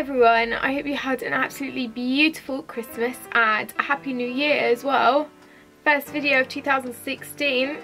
everyone, I hope you had an absolutely beautiful Christmas and a happy new year as well. First video of 2016.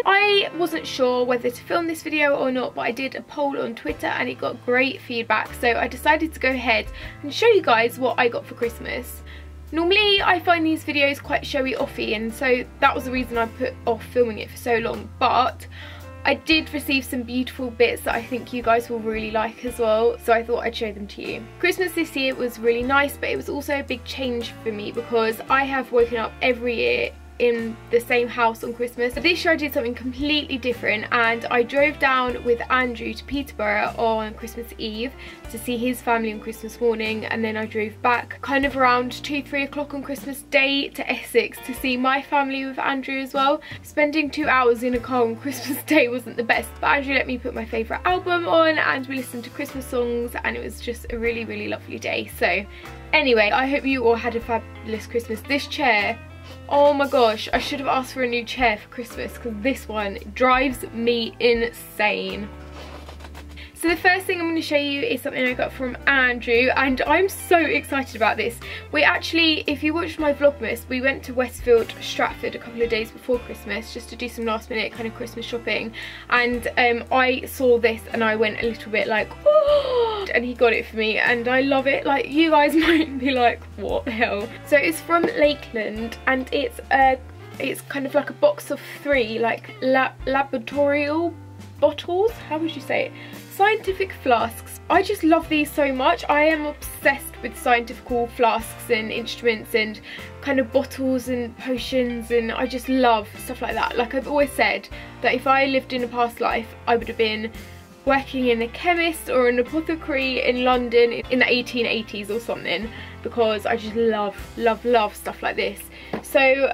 I wasn't sure whether to film this video or not, but I did a poll on Twitter and it got great feedback, so I decided to go ahead and show you guys what I got for Christmas. Normally I find these videos quite showy offy, and so that was the reason I put off filming it for so long, but I did receive some beautiful bits that I think you guys will really like as well, so I thought I'd show them to you. Christmas this year was really nice, but it was also a big change for me because I have woken up every year in the same house on Christmas. But this year I did something completely different, and I drove down with Andrew to Peterborough on Christmas Eve to see his family on Christmas morning, and then I drove back kind of around 2-3 o'clock on Christmas Day to Essex to see my family with Andrew as well. Spending 2 hours in a car on Christmas Day wasn't the best, but Andrew let me put my favourite album on and we listened to Christmas songs, and it was just a really, really lovely day. So anyway, I hope you all had a fabulous Christmas. This chair, oh my gosh, I should have asked for a new chair for Christmas because this one drives me insane. So the first thing I'm going to show you is something I got from Andrew, and I'm so excited about this. We actually, if you watched my Vlogmas, we went to Westfield Stratford a couple of days before Christmas just to do some last minute kind of Christmas shopping, and I saw this and I went a little bit like, oh, and he got it for me and I love it. Like, you guys might be like, what the hell? So it's from Lakeland, and it's kind of like a box of 3 like laboratorial bottles, how would you say it? Scientific flasks. I just love these so much. I am obsessed with scientific flasks and instruments and kind of bottles and potions, and I just love stuff like that. Like, I've always said that if I lived in a past life, I would have been working in a chemist or an apothecary in London in the 1880s or something, because I just love stuff like this. So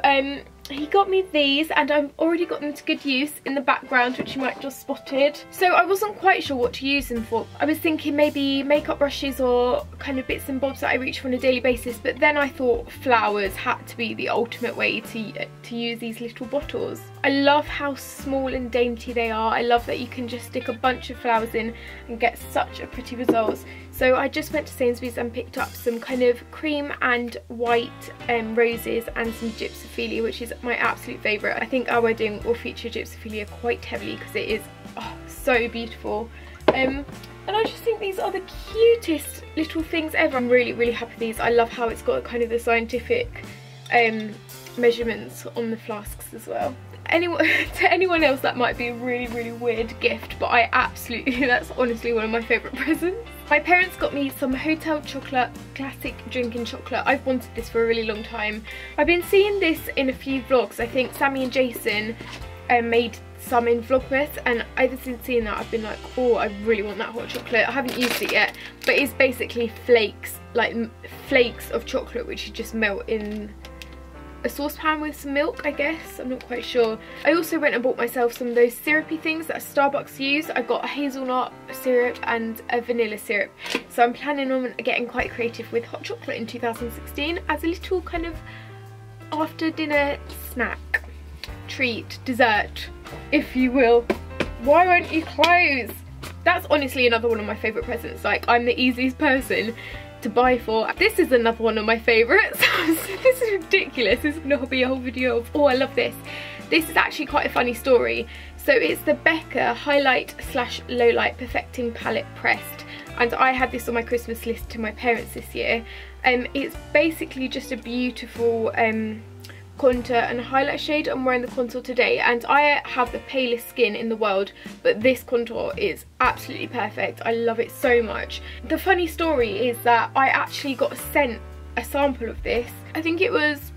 he got me these, and I've already got them to good use in the background, which you might just spotted. So I wasn't quite sure what to use them for. I was thinking maybe makeup brushes or kind of bits and bobs that I reach for on a daily basis, but then I thought flowers had to be the ultimate way to use these little bottles. I love how small and dainty they are. I love that you can just stick a bunch of flowers in and get such a pretty results. So I just went to Sainsbury's and picked up some kind of cream and white roses and some gypsophilia, which is my absolute favourite. I think our wedding will feature gypsophilia quite heavily because it is so beautiful. And I just think these are the cutest little things ever. I'm really happy with these. I love how it's got kind of the scientific measurements on the flasks as well. To anyone else that might be a really weird gift, but I absolutely, that's honestly one of my favourite presents. My parents got me some Hotel Chocolate classic drinking chocolate. I've wanted this for a really long time. I've been seeing this in a few vlogs. I think Sammy and Jason made some in Vlogmas, and ever since seeing that I've been like, oh, I really want that hot chocolate. I haven't used it yet, but it's basically flakes, like flakes of chocolate which you just melt in a saucepan with some milk, I guess. I'm not quite sure. I also went and bought myself some of those syrupy things that Starbucks use. I got a hazelnut syrup and a vanilla syrup. So I'm planning on getting quite creative with hot chocolate in 2016 as a little kind of after dinner snack, treat, dessert, if you will. Why won't you close? That's honestly another one of my favourite presents. Like, I'm the easiest person to buy for. This is another one of my favourites. This is ridiculous. This is going to be a whole video of, oh, I love this. This is actually quite a funny story. So it's the Becca Highlight / Lowlight Perfecting Palette Pressed, and I had this on my Christmas list to my parents this year. It's basically just a beautiful contour and highlight shade. I'm wearing the contour today, and I have the palest skin in the world, but this contour is absolutely perfect. I love it so much. The funny story is that I actually got sent a sample of this, I think it was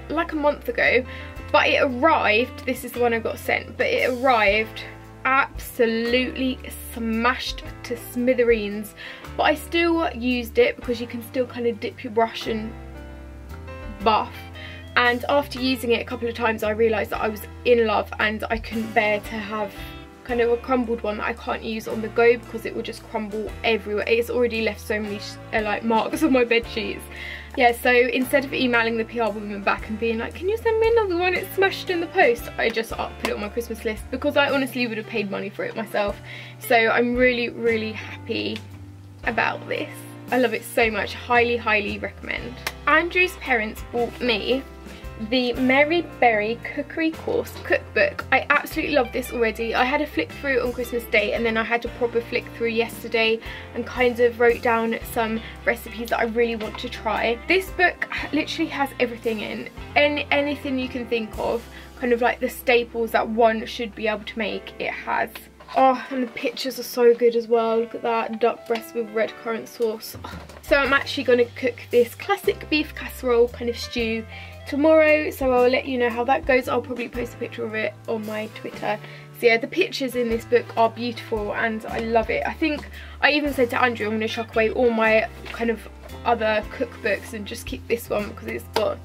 like a month ago, but it arrived, this is the one I got sent, but it arrived absolutely smashed to smithereens, but I still used it because you can still kind of dip your brush and buff. And after using it a couple of times, I realised that I was in love, and I couldn't bear to have kind of a crumbled one that I can't use on the go because it will just crumble everywhere. It's already left so many like marks on my bed sheets. Yeah, so instead of emailing the PR woman back and being like, can you send me another one, it's smashed in the post, I just put it on my Christmas list because I honestly would have paid money for it myself. So I'm really happy about this. I love it so much. Highly, highly recommend. Andrew's parents bought me the Mary Berry Cookery Course cookbook. I absolutely love this already. I had a flick through on Christmas Day, and then I had a proper flick through yesterday and kind of wrote down some recipes that I really want to try. This book literally has everything in, anything you can think of, kind of like the staples that one should be able to make, it has. Oh, and the pictures are so good as well. Look at that, duck breast with red currant sauce. Oh. So I'm actually going to cook this classic beef casserole kind of stew tomorrow, so I'll let you know how that goes. I'll probably post a picture of it on my Twitter. So yeah, the pictures in this book are beautiful and I love it. I think I even said to Andrew I'm going to chuck away all my kind of other cookbooks and just keep this one because it's got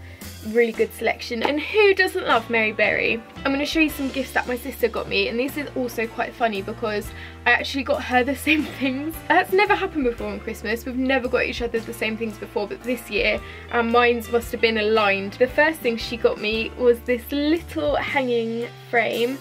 really good selection. And who doesn't love Mary Berry? I'm going to show you some gifts that my sister got me, and this is also quite funny because I actually got her the same things. That's never happened before on Christmas. We've never got each other the same things before, but this year our minds must have been aligned. The first thing she got me was this little hanging frame,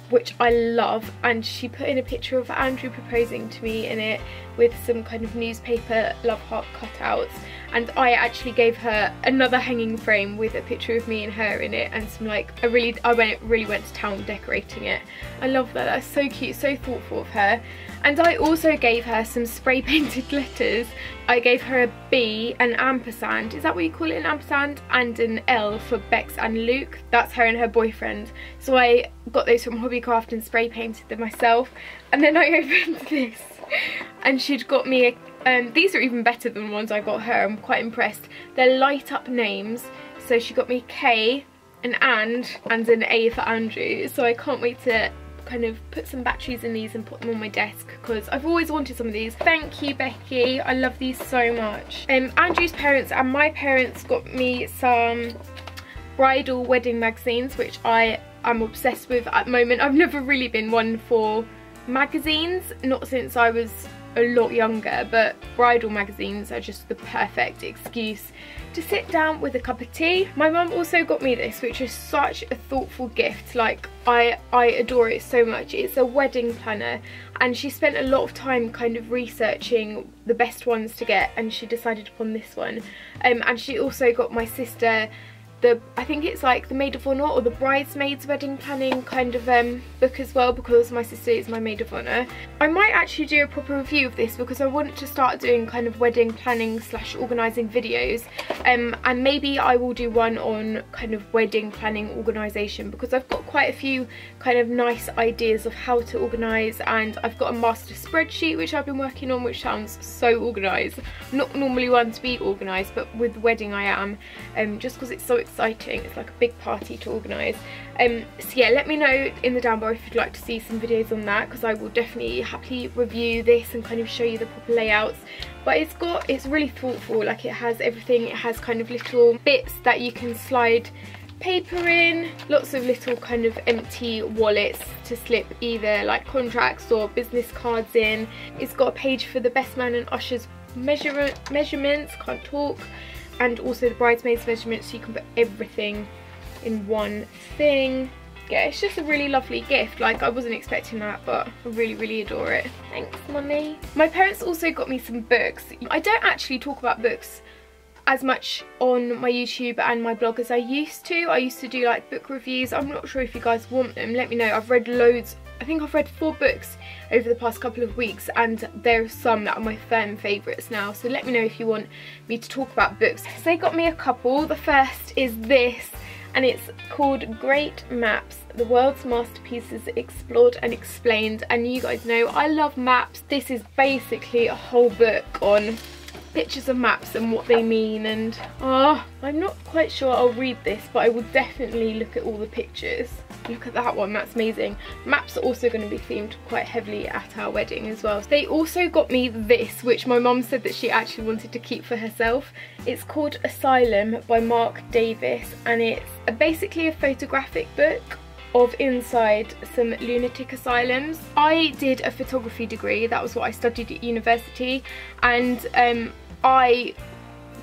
which I love, and she put in a picture of Andrew proposing to me in it with some kind of newspaper love heart cutouts, and I actually gave her another hanging frame with a picture of me and her in it, and some like I really went to town decorating it. I love that. That's so cute, so thoughtful of her. And I also gave her some spray painted letters. I gave her a B, an ampersand, is that what you call it, an ampersand, and an L for Bex and Luke. That's her and her boyfriend. So I got those from Hobbycraft and spray painted them myself. And then I opened this and she'd got me these are even better than the ones I got her. I'm quite impressed. They're light up names. So she got me K, an and an A for Andrew. So I can't wait to kind of put some batteries in these and put them on my desk because I've always wanted some of these. Thank you, Becky. I love these so much. Andrew's parents and my parents got me some bridal wedding magazines, which I am obsessed with at the moment. I've never really been one for magazines, not since I was a lot younger, but bridal magazines are just the perfect excuse to sit down with a cup of tea. My mum also got me this, which is such a thoughtful gift. Like I adore it so much. It's a wedding planner, and she spent a lot of time kind of researching the best ones to get, and she decided upon this one. And she also got my sister I think it's like the maid of honour or the bridesmaids wedding planning kind of book as well, because my sister is my maid of honour. I might actually do a proper review of this because I want to start doing kind of wedding planning / organising videos, and maybe I will do one on kind of wedding planning organisation, because I've got quite a few kind of nice ideas of how to organise, and I've got a master spreadsheet which I've been working on, which sounds so organised. I'm not normally one to be organised, but with wedding I am, just because it's so exciting. It's like a big party to organise. So yeah, let me know in the down below if you'd like to see some videos on that, because I will definitely happily review this and kind of show you the proper layouts. But it's really thoughtful. Like, it has everything. It has kind of little bits that you can slide paper in, lots of little kind of empty wallets to slip either like contracts or business cards in. It's got a page for the best man and usher's measurements, can't talk, and also the bridesmaids measurements, so you can put everything in one thing. Yeah, it's just a really lovely gift. Like, I wasn't expecting that, but I really adore it. Thanks, Mummy. My parents also got me some books. I don't actually talk about books as much on my YouTube and my blog as I used to. I used to do like book reviews. I'm not sure if you guys want them. Let me know. I've read loads. I think I've read 4 books over the past couple of weeks, and there are some that are my firm favourites now, so let me know if you want me to talk about books. So they got me a couple. The first is this, and it's called Great Maps, the World's Masterpieces Explored and Explained, and you guys know I love maps. This is basically a whole book on pictures of maps and what they mean, and I'm not quite sure I'll read this, but I will definitely look at all the pictures. Look at that one, that's amazing. Maps are also going to be themed quite heavily at our wedding as well. They also got me this, which my mum said that she actually wanted to keep for herself. It's called Asylum by Mark Davis, and it's basically a photographic book of inside some lunatic asylums. I did a photography degree, that was what I studied at university, and I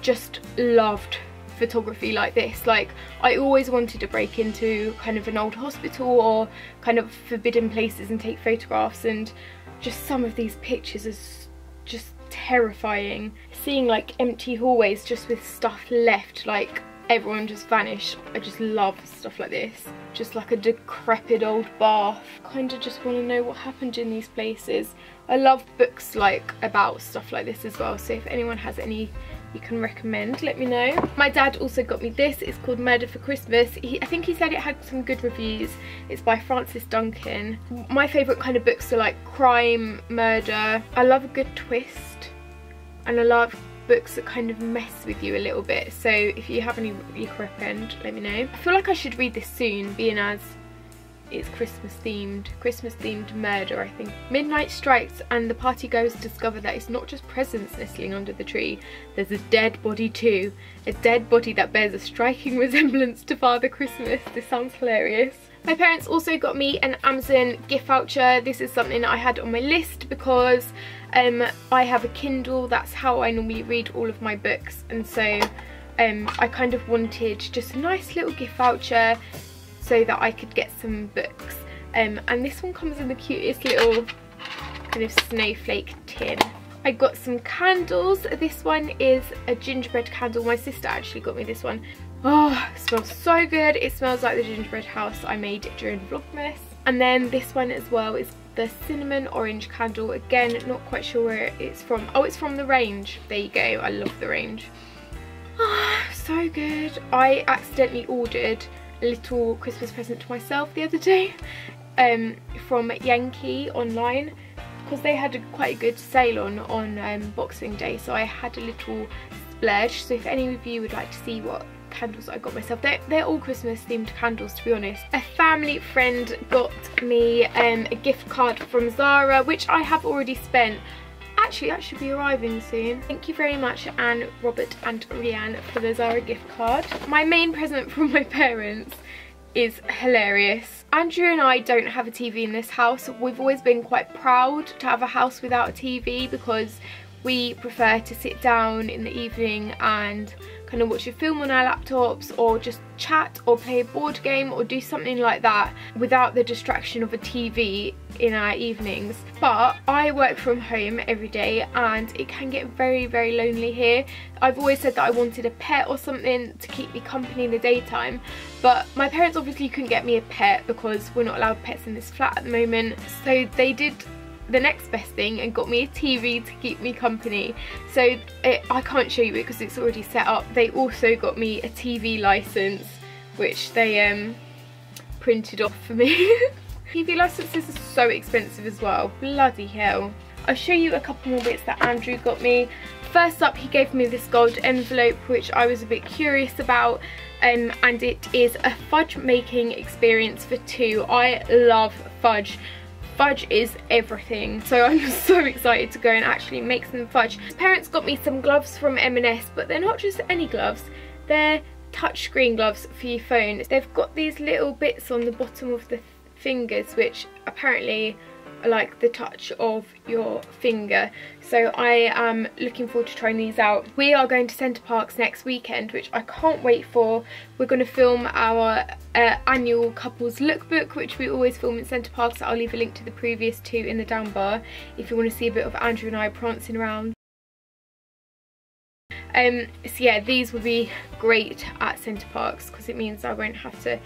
just loved photography like this. Like, I always wanted to break into kind of an old hospital or kind of forbidden places and take photographs, and just some of these pictures is just terrifying. Seeing like empty hallways just with stuff left, like everyone just vanished. I just love stuff like this. Just like a decrepit old bath. Kind of just want to know what happened in these places. I love books like about stuff like this as well, so if anyone has any you can recommend, let me know. My dad also got me this. It's called Murder for Christmas. I think he said it had some good reviews. It's by Francis Duncan. My favourite kind of books are like crime, murder. I love a good twist, and I love books that kind of mess with you a little bit. So if you have any you can recommend, let me know. I feel like I should read this soon, being as it's Christmas themed murder, I think. Midnight strikes and the partygoers discover that it's not just presents nestling under the tree. There's a dead body too. A dead body that bears a striking resemblance to Father Christmas. This sounds hilarious. My parents also got me an Amazon gift voucher. This is something I had on my list because I have a Kindle. That's how I normally read all of my books, and so I kind of wanted just a nice little gift voucher so that I could get some books. And this one comes in the cutest little kind of snowflake tin. I got some candles. This one is a gingerbread candle. My sister actually got me this one. Oh, it smells so good. It smells like the gingerbread house I made during Vlogmas. And then this one as well is the cinnamon orange candle. Again, not quite sure where it's from. Oh, it's from the range. There you go. I love the range. Oh, so good. I accidentally ordered a little Christmas present to myself the other day from Yankee online, because they had quite a good sale on Boxing Day, so I had a little splurge. So if any of you would like to see what candles I got myself, they're all Christmas themed candles, to be honest. A family friend got me a gift card from Zara, which I have already spent. Actually, that should be arriving soon. Thank you very much, Anne, Robert and Rianne, for the Zara gift card. My main present from my parents is hilarious. Andrew and I don't have a TV in this house. We've always been quite proud to have a house without a TV because we prefer to sit down in the evening and kind of watch a film on our laptops, or just chat or play a board game or do something like that without the distraction of a TV in our evenings. But I work from home every day and it can get very, very lonely here. I've always said that I wanted a pet or something to keep me company in the daytime, but my parents obviously couldn't get me a pet because we're not allowed pets in this flat at the moment, so they did the next best thing and got me a TV to keep me company. So I can't show you it because it's already set up. They also got me a TV license, which they printed off for me. TV licenses are so expensive as well, bloody hell. I'll show you a couple more bits that Andrew got me. First up, he gave me this gold envelope, which I was a bit curious about, and it is a fudge making experience for 2. I love fudge. Fudge is everything, so I'm so excited to go and actually make some fudge. Parents got me some gloves from M&S, but they're not just any gloves, they're touchscreen gloves for your phone. They've got these little bits on the bottom of the fingers which apparently are like the touch of your finger, so I am looking forward to trying these out. We are going to Center Parcs next weekend, which I can't wait for. We're going to film our annual couples lookbook, which we always film in Center Parcs. I'll leave a link to the previous 2 in the down bar if you want to see a bit of Andrew and I prancing around. So yeah, these will be great at Center Parcs because it means I won't have to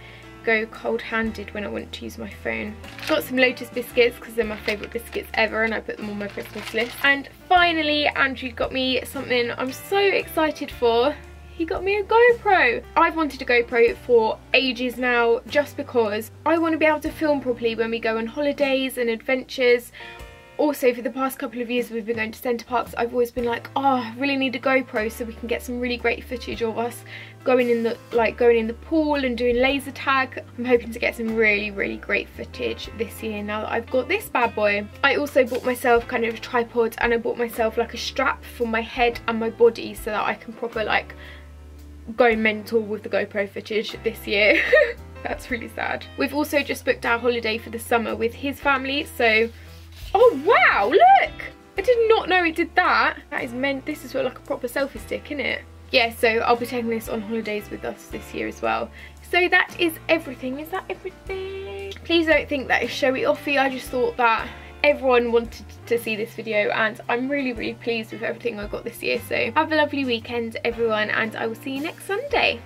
go cold-handed when I want to use my phone. Got some Lotus biscuits because they're my favourite biscuits ever and I put them on my Christmas list. And finally, Andrew got me something I'm so excited for. He got me a GoPro. I've wanted a GoPro for ages now, just because I want to be able to film properly when we go on holidays and adventures. Also, for the past couple of years we've been going to Center Parcs, I've always been like, oh, I really need a GoPro so we can get some really great footage of us going in the pool and doing laser tag. I'm hoping to get some really, really great footage this year now that I've got this bad boy. I also bought myself kind of a tripod, and I bought myself like a strap for my head and my body so that I can proper like go mental with the GoPro footage this year. That's really sad. We've also just booked our holiday for the summer with his family, so oh wow, look! I did not know it did that. That is meant, this is like a proper selfie stick, isn't it? Yeah, so I'll be taking this on holidays with us this year as well. So that is everything. Is that everything? Please don't think that is showy offy. I just thought that everyone wanted to see this video, and I'm really pleased with everything I got this year. So have a lovely weekend everyone, and I will see you next Sunday.